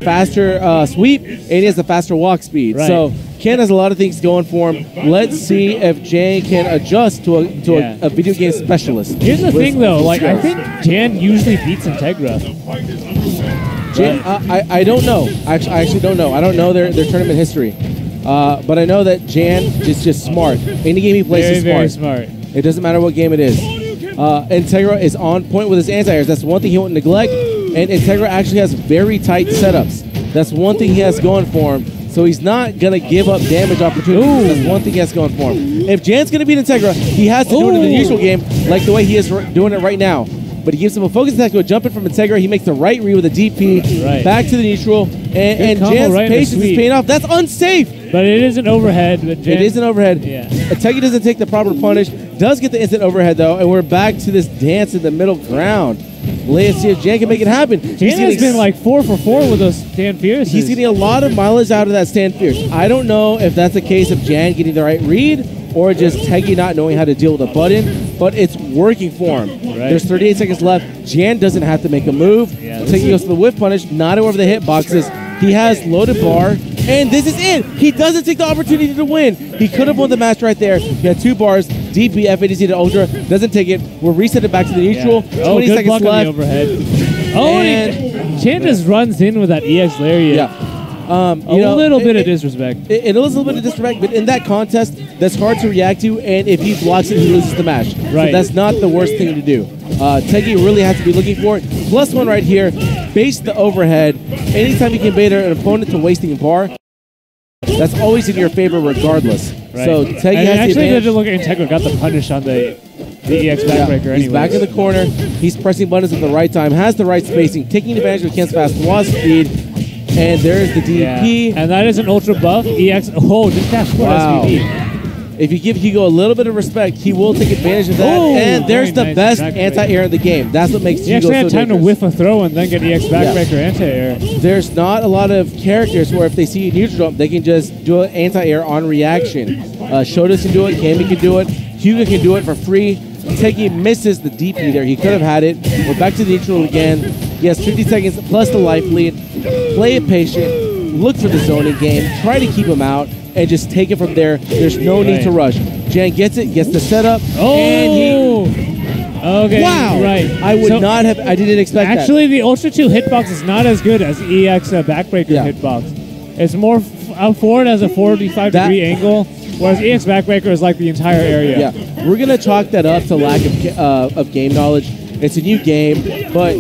faster sweep, and he has a faster walk speed. Right. So Ken has a lot of things going for him. Let's see if Jan can adjust to a video game specialist. Here's the thing, though. Like, I think Jan usually beats Integra. Jan, I don't know. I actually don't know. I don't know their tournament history. But I know that Jan is just smart. Any game he plays is smart. Very smart. It doesn't matter what game it is. Integra is on point with his anti-airs. That's one thing he won't neglect. And Integra actually has very tight setups. That's one thing he has going for him. So he's not going to give up damage opportunities. Ooh. That's one thing he has going for him. If Jan's going to beat Integra, he has to do it in the usual game like the way he is doing it right now. But he gives him a focus attack to a jump in from Integra. He makes the right read with a DP, back to the neutral. And Jan's patience is paying off. That's unsafe. But it is an overhead. But Jan, it is an overhead. Yeah. Integra doesn't take the proper punish. Does get the instant overhead, though. And we're back to this dance in the middle ground. Let's see if Jan can make it happen. Jan has been like 4 for 4 with those stand fierces. He's getting a lot of mileage out of that stand fierce. I don't know if that's a case of Jan getting the right read or just Teggy not knowing how to deal with a button, but it's working for him. Right. There's 38 seconds left. Jan doesn't have to make a move. Yeah, Teggy goes to the whiff punish, not over the hitboxes. He has loaded bar, and this is it. He doesn't take the opportunity to win. He could have won the match right there. He had 2 bars. DP, FADC to Ultra. Doesn't take it. We'll reset it back to the neutral. Yeah. 20 good seconds luck left. On the overhead. And Jan just runs in with that EX lariat. Yeah. A little bit of disrespect. It is a little bit of disrespect, but in that contest, that's hard to react to, and if he blocks it, he loses the match. Right. So that's not the worst thing to do. Teggy really has to be looking for it. +1 right here. Base the overhead. Anytime you can bait an opponent to wasting bar, that's always in your favor regardless. Right. So Teggy has actually, the advantage. look at Integra. Got the punish on the EX backbreaker anyway. He's back in the corner. He's pressing buttons at the right time. Has the right spacing. Taking advantage of Ken's fast walk speed. And there's the DP. Yeah. And that is an ultra buff. EX. Oh, just that for SVD. If you give Hugo a little bit of respect, he will take advantage of that. And there's the best anti-air in the game. That's what makes Hugo so dangerous. He actually had time to whiff a throw and then get EX backbreaker anti-air. There's not a lot of characters where if they see a neutral jump, they can just do an anti-air on reaction. Shodas can do it. Kami can do it. Hugo can do it for free. Teggy misses the DP there. He could have had it. We're back to the neutral again. He has 50 seconds plus the life lead. Play it patient. Look for the zoning game. Try to keep him out. And just take it from there. There's no need to rush. Jan gets it, gets the setup, and he... Okay, wow! Right. I would not have... I didn't expect that. Actually, the Ultra 2 hitbox is not as good as EX backbreaker hitbox. It's more forward as a 45-degree angle, whereas EX backbreaker is like the entire area. Yeah, we're going to chalk that up to lack of game knowledge. It's a new game, but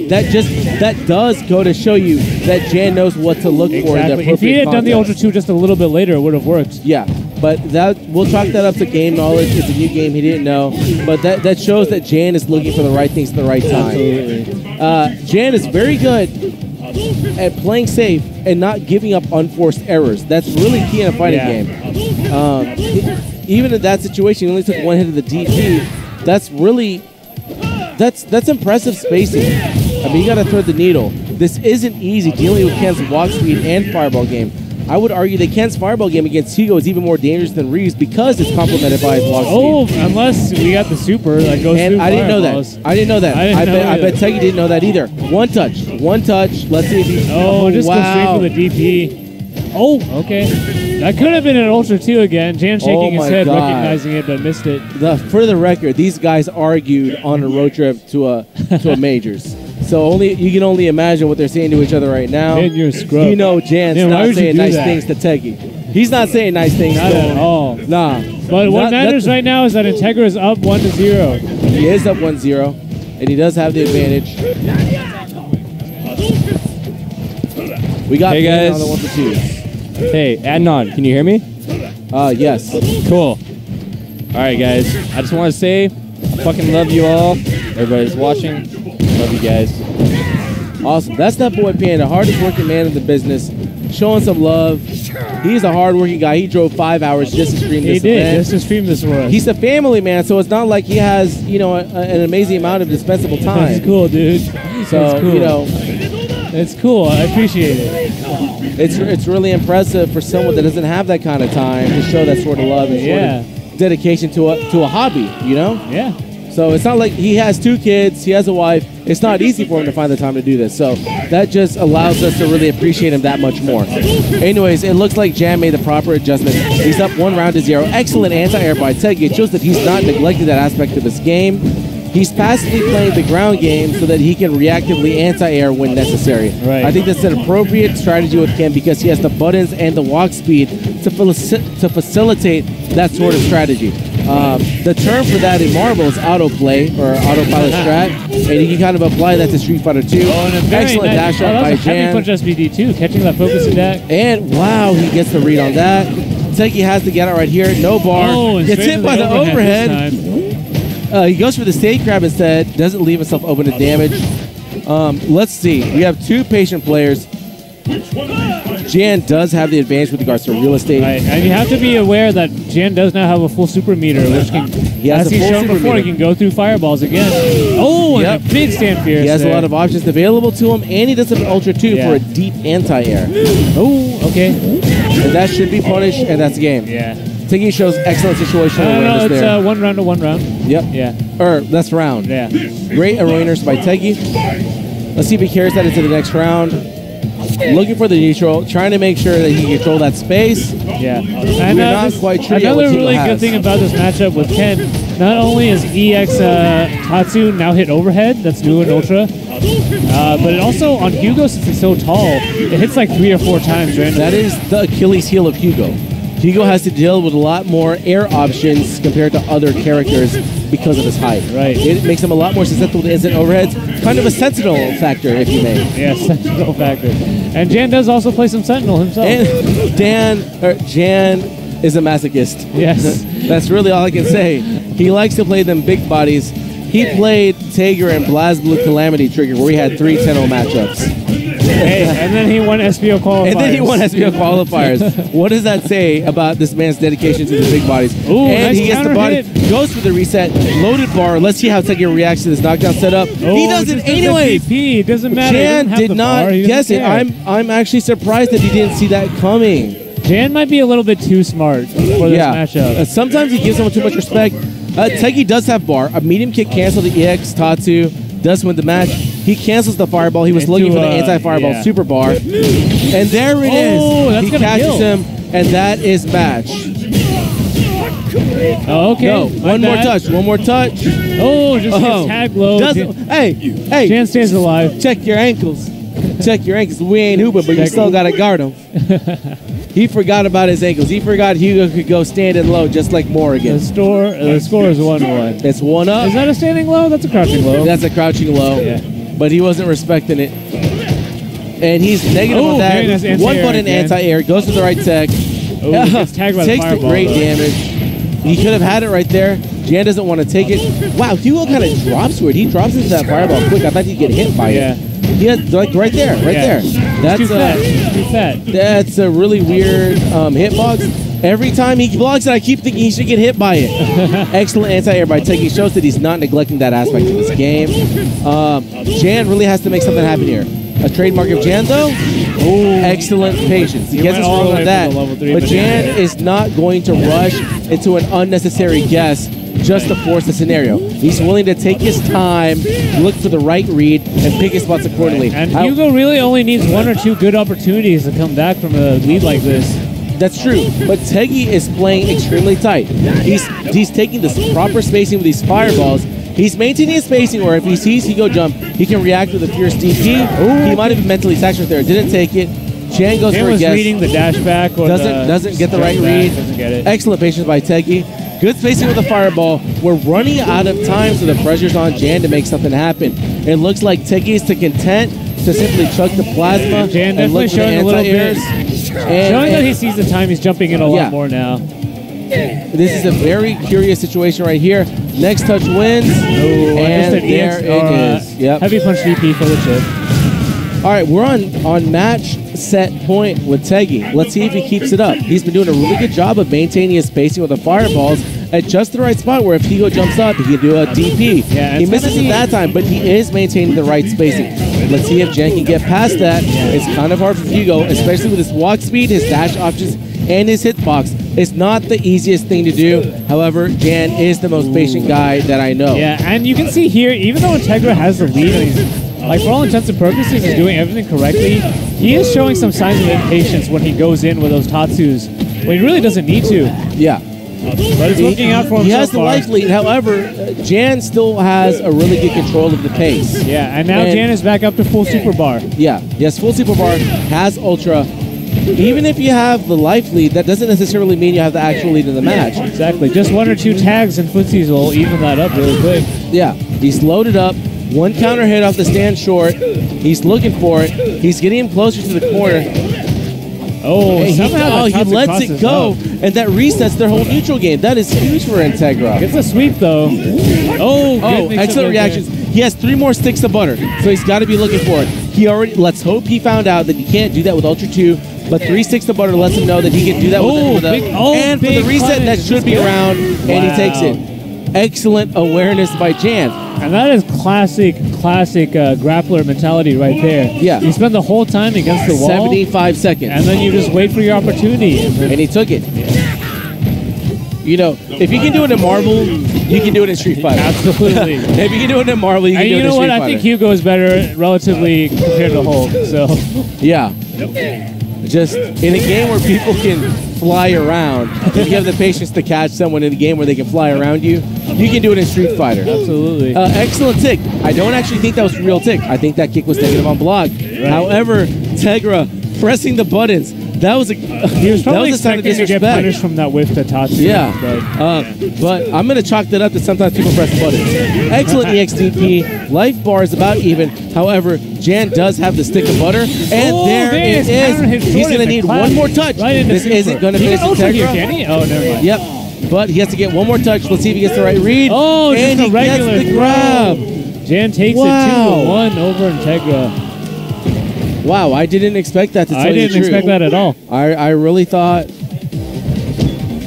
that does go to show you that Jan knows what to look for in the appropriate If he had done the contest. Ultra 2 just a little bit later, it would have worked. Yeah, but we'll chalk that up to game knowledge. It's a new game he didn't know, but that shows that Jan is looking for the right things at the right time. Absolutely. Jan is very good at playing safe and not giving up unforced errors. That's really key in a fighting game. Even in that situation, he only took 1 hit of the DP. That's really... That's impressive spacing. I mean, you got to thread the needle. This isn't easy dealing with Ken's walk speed and fireball game. I would argue that Ken's fireball game against Hugo is even more dangerous than Reeves because it's complemented by his walk speed. Oh, unless we got the super that goes and through I didn't know fireballs. that. I didn't know that. I bet Teggy didn't know that either. One touch. Let's see if he... Oh, just go straight for the DP. Oh, okay. That could have been an Ultra 2 again. Jan shaking his head, recognizing it, but missed it. For the record, these guys argued on a road trip to a majors. So you can only imagine what they're saying to each other right now. Man, you're a scrub. You know Jan's not saying nice things to Teggy. He's not saying nice things. Not at all. Nah. But what matters right now is that Integra is up 1-0. He is up 1-0, and he does have the advantage. We got guys. on the 1-2. Hey, Adnan, can you hear me? Yes. Cool. All right, guys. I just want to say I fucking love you all. Everybody's watching. Love you guys. Awesome. That's that boy Panda, hardest working man in the business, showing some love. He's a hard-working guy. He drove 5 hours just to stream this event. Just to stream this for us. He's a family man, so it's not like he has, an amazing amount of dispensable time. That's cool, dude. So, cool. It's cool. I appreciate it. It's really impressive for someone that doesn't have that kind of time to show that sort of love and sort of dedication to a hobby, Yeah. So it's not like he has 2 kids, he has a wife. It's not easy for him to find the time to do this. So that just allows us to really appreciate him that much more. Anyways, it looks like Jan made the proper adjustment. He's up 1 round to 0. Excellent anti-air by Teggy. It shows that he's not neglecting that aspect of his game. He's passively playing the ground game so that he can reactively anti-air when necessary. Right. I think that's an appropriate strategy with Kim because he has the buttons and the walk speed to facilitate that sort of strategy. The term for that in Marvel is autoplay or autopilot strat, and you can kind of apply that to Street Fighter 2. Oh, and a very excellent nice, dash up by Jan. heavy punch SBD too, catching that focus attack. And wow, he gets the read on that. Teggy has to get out right here. No bar. Oh, Gets hit by the overhead. He goes for the stage grab instead. Doesn't leave himself open to damage. Let's see. We have 2 patient players. Jan does have the advantage with regards to real estate. Right, and you have to be aware that Jan does now have a full super meter, which can, as he's shown before, he can go through fireballs again. Oh, and a big stand fierce. He has a lot of options available to him, and he does have an Ultra 2 for a deep anti-air. Oh, okay. And that should be punished, and that's the game. Yeah. Tiggy shows excellent situational awareness there. No, it's 1 round to 1 round. Yep. Yeah. That's round. Yeah. Great awareness by Teggy. Let's see if he carries that into the next round. Looking for the neutral, trying to make sure that he can control that space. Yeah. And we're not quite sure yet what another Teal really has. good thing about this matchup with Ken, not only is EX Tatsu now hit overhead, that's new in Ultra, but it also, on Hugo, since he's so tall, it hits like 3 or 4 times randomly. That is the Achilles heel of Hugo. Hugo has to deal with a lot more air options compared to other characters because of his height. Right. It makes him a lot more susceptible to instant overheads. Kind of a sentinel factor, if you may. Yeah, sentinel factor. And Jan does also play some sentinel himself. And Jan is a masochist. Yes. That's really all I can say. He likes to play them big bodies. He played Tager and BlazBlue Calamity Trigger, where he had 3 10-0 matchups. Hey, and then he won SBO qualifiers. What does that say about this man's dedication to the big bodies? Ooh, and nice he gets the body, goes for the reset, loaded bar. Let's see how Tager reacts to this knockdown setup. He does it anyways. It doesn't matter. Jan did not guess it. I'm actually surprised that he didn't see that coming. Jan might be a little bit too smart for this matchup. Sometimes he gives someone too much respect. Teggy does have bar. A medium kick cancel the EX. Tatsu does win the match. He cancels the fireball. He was looking for the anti-fireball super bar. And there it is. He catches him, and that is match. Oh, okay. No, one more touch. One more touch. Oh, just gets tag low. Hey. Jan stays alive. Check your ankles. Check your ankles. We ain't hooping, but you still got to guard him. He forgot about his ankles. He forgot Hugo could go standing low just like Morrigan. The score is 1-1. It's 1-up. Is that a standing low? That's a crouching low. That's a crouching low. Yeah. But he wasn't respecting it. And he's negative on that. Nice One button anti-air. Goes to the right tech. Gets tagged by takes the great damage. He could have had it right there. Jan doesn't want to take it. Wow, Hugo kind of drops to it. He drops into that fireball quick. I thought he'd get hit by it. He had, like, right there. That's too fat. That's a really weird hitbox. Every time he blocks it, I keep thinking he should get hit by it. Excellent anti-air by Teggy. Shows that he's not neglecting that aspect of his game. Jan really has to make something happen here. A trademark of Jan, though? Excellent patience. He gets us wrong on that. But Jan is not going to rush into an unnecessary guess just to force the scenario. He's willing to take his time, look for the right read, and pick his spots accordingly. And Hugo really only needs 1 or 2 good opportunities to come back from a lead like this. That's true, but Teggy is playing extremely tight. He's taking this proper spacing with these fireballs. He's maintaining his spacing where if he sees Hugo jump, he can react with a fierce DP. He might have been mentally sacrificed there. Didn't take it. Jan goes for a guess. Reading the dash back. Or doesn't get the right read. Doesn't get it. Excellent patience by Teggy. Good spacing with the fireball. We're running out of time, so the pressure's on Jan to make something happen. It looks like Teggy's to content to simply chuck the plasma Jan and look for the anti-airs. Showing that he sees the time, he's jumping in a lot more now. This is a very curious situation right here. Next touch wins. And there it is. Heavy punch DP for the chip. All right, we're on match set point with Teggy. Let's see if he keeps it up. He's been doing a really good job of maintaining his spacing with the fireballs at just the right spot where if Hugo jumps up, he can do a DP. He misses it that time, but he is maintaining the right spacing. Let's see if Jan can get past that. It's kind of hard for Hugo, especially with his walk speed, his dash options, and his hitbox. It's not the easiest thing to do. However, Jan is the most patient guy that I know. Yeah, and you can see here, even though Integra has the lead, and he's, like for all intents and purposes, is doing everything correctly, he is showing some signs of impatience when he goes in with those Tatsus, when he really doesn't need to. Yeah. But it's working out for him He so has the far. life lead. However, Jan still has a really good control of the pace. Yeah, and now Jan is back up to full super bar. Yeah. Yes, full super bar, has ultra. Even if you have the life lead, that doesn't necessarily mean you have the actual lead in the match. Exactly. Just 1 or 2 tags and footsies will even that up really quick. Yeah. He's loaded up. 1 counter hit off the stand short. He's looking for it. He's getting him closer to the corner. Oh, And somehow he lets it go, and that resets their whole neutral game. That is huge for Integra. Gets a sweep though. Oh, excellent reactions. He has 3 more sticks of butter, so he's got to be looking for it. He already. Let's hope he found out that you can't do that with Ultra 2, but 3 sticks of butter lets him know that he can do that with it. And for the reset, that should be around, and he takes it. Excellent awareness by Jan. And that is classic grappler mentality right there. Yeah. You spend the whole time against the wall. 75 seconds. And then you just wait for your opportunity. And he took it. You know, if you can do it in Marvel, you can do it in Street Fighter. Absolutely. If you can do it in Marvel, you can do it in Street Fighter. And you know what? I think Hugo is better relatively compared to Hulk. So. Yeah. Just in a game where people can fly around, if you have the patience to catch someone in a game where they can fly around you, you can do it in Street Fighter. Absolutely. Excellent tick. I don't actually think that was a real tick. I think that kick was negative on block. Right. However, Integra pressing the buttons, that was a he was probably expecting to get punished from that whiff to Tatsu. Yeah, but I'm going to chalk that up to sometimes people press buttons. Excellent EXDP. Life bar is about even. However, Jan does have the stick of butter, and there it is. He's going to need one more touch. This isn't going to finish Integra. Can he? Oh, never mind. Yep, but he has to get one more touch. Let's see if he gets the right read. Oh, and just he a regular gets the grab. Jan takes it 2-1 over Integra. Wow, I didn't expect that to tell I you the didn't truth. expect that at all. I really thought